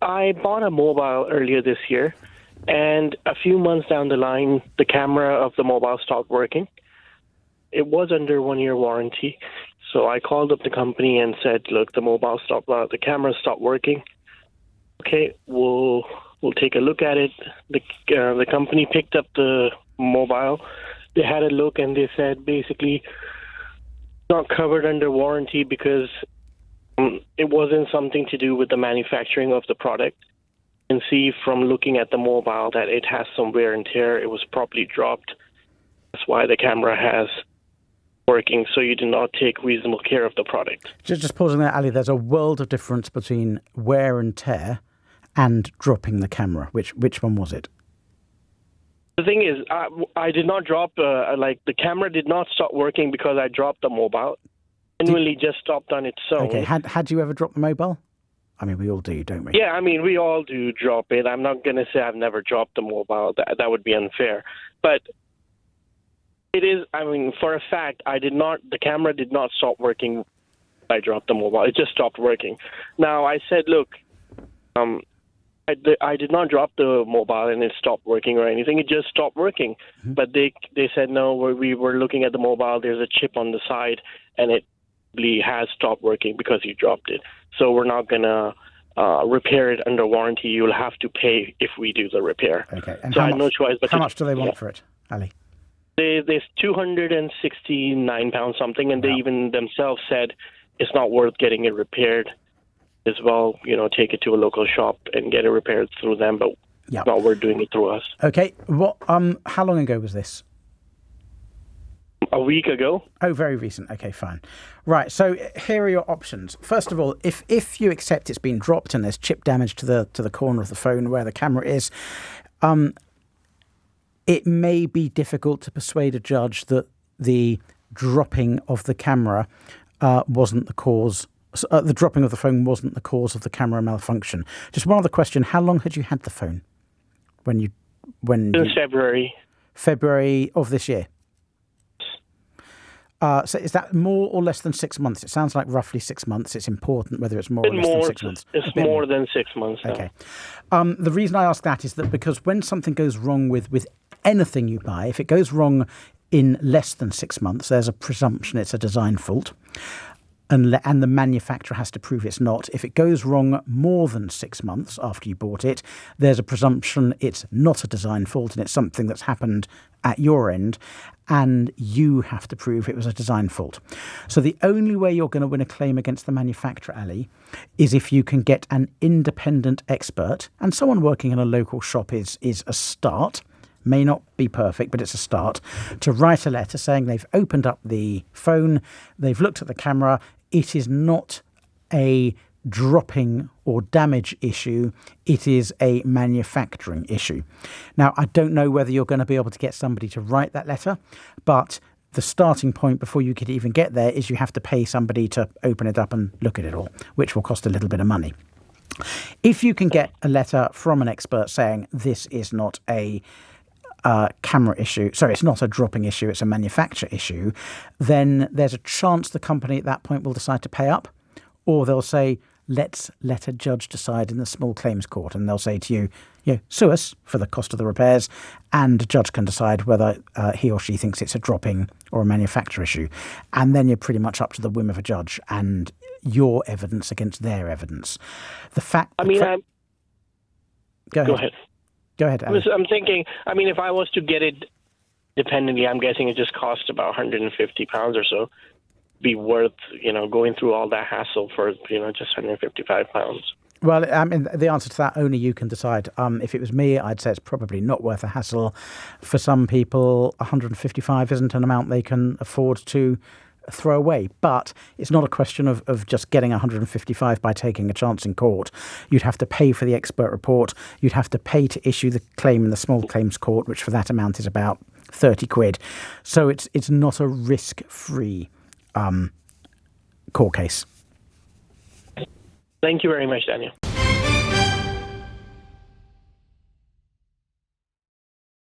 I bought a mobile earlier this year, and a few months down the line, the camera of the mobile stopped working. It was under 1 year warranty, so I called up the company and said, "Look, the camera stopped working. Okay, we'll take a look at it." The company picked up the mobile. They had a look and they said basically not covered under warranty because it wasn't something to do with the manufacturing of the product. You can see from looking at the mobile that it has some wear and tear. It was properly dropped. That's why the camera has working, so you did not take reasonable care of the product. Just pausing there, Ali, there's a world of difference between wear and tear and dropping the camera. Which one was it? The thing is, I did not drop, the camera did not stop working because I dropped the mobile. It genuinely just stopped on its own. Okay, had you ever dropped the mobile? I mean, we all do, don't we? Yeah, I mean, we all do drop it. I'm not going to say I've never dropped the mobile. That would be unfair. But it is, I mean, for a fact, the camera did not stop working when I dropped the mobile. It just stopped working. Now, I said, look, I did not drop the mobile and it stopped working or anything. It just stopped working. Mm-hmm. But they said, no, we were looking at the mobile. There's a chip on the side, and it really has stopped working because you dropped it. So we're not going to repair it under warranty. You'll have to pay if we do the repair. Okay. And so I had no choice. But how much do they want for it, Ali? There's £269 something, and they even themselves said it's not worth getting it repaired. As well, take it to a local shop and get it repaired through them, but not worth doing it through us. Okay. How long ago was this? A week ago. Oh, very recent. Okay, fine. Right. So here are your options. First of all, if you accept it's been dropped and there's chip damage to the corner of the phone where the camera is, it may be difficult to persuade a judge that the dropping of the camera wasn't the cause. The dropping of the phone wasn't the cause of the camera malfunction. Just one other question: how long had you had the phone? Since February. February of this year. So is that more or less than 6 months? It sounds like roughly 6 months. It's important whether it's more or less than 6 months. It's more than 6 months now. Okay. The reason I ask that is that because when something goes wrong with anything you buy, if it goes wrong in less than 6 months, there's a presumption it's a design fault. And the manufacturer has to prove it's not. If it goes wrong more than 6 months after you bought it, there's a presumption it's not a design fault and it's something that's happened at your end, and you have to prove it was a design fault. So the only way you're going to win a claim against the manufacturer, Ali, is if you can get an independent expert, and someone working in a local shop is a start. May not be perfect, but it's a start, to write a letter saying they've opened up the phone, they've looked at the camera, it is not a dropping or damage issue, it is a manufacturing issue. Now, I don't know whether you're going to be able to get somebody to write that letter, but the starting point before you could even get there is you have to pay somebody to open it up and look at it all, which will cost a little bit of money. If you can get a letter from an expert saying this is not a camera issue, it's not a dropping issue, it's a manufacture issue, then there's a chance the company at that point will decide to pay up, or they'll say, let's let a judge decide in the small claims court, and they'll say to you, sue us for the cost of the repairs, and the judge can decide whether he or she thinks it's a dropping or a manufacture issue. And then you're pretty much up to the whim of a judge and your evidence against their evidence. The fact... Go ahead. Go ahead, Ali. I'm thinking, if I was to get it independently, I'm guessing it just cost about £150 or so. Be worth, going through all that hassle for, just £155. Well, the answer to that, only you can decide. If it was me, I'd say it's probably not worth a hassle. For some people, 155 isn't an amount they can afford to throw away. But it's not a question of just getting 155 by taking a chance in court. You'd have to pay for the expert report. You'd have to pay to issue the claim in the small claims court, which for that amount is about 30 quid. So it's not a risk-free court case. Thank you very much, Daniel.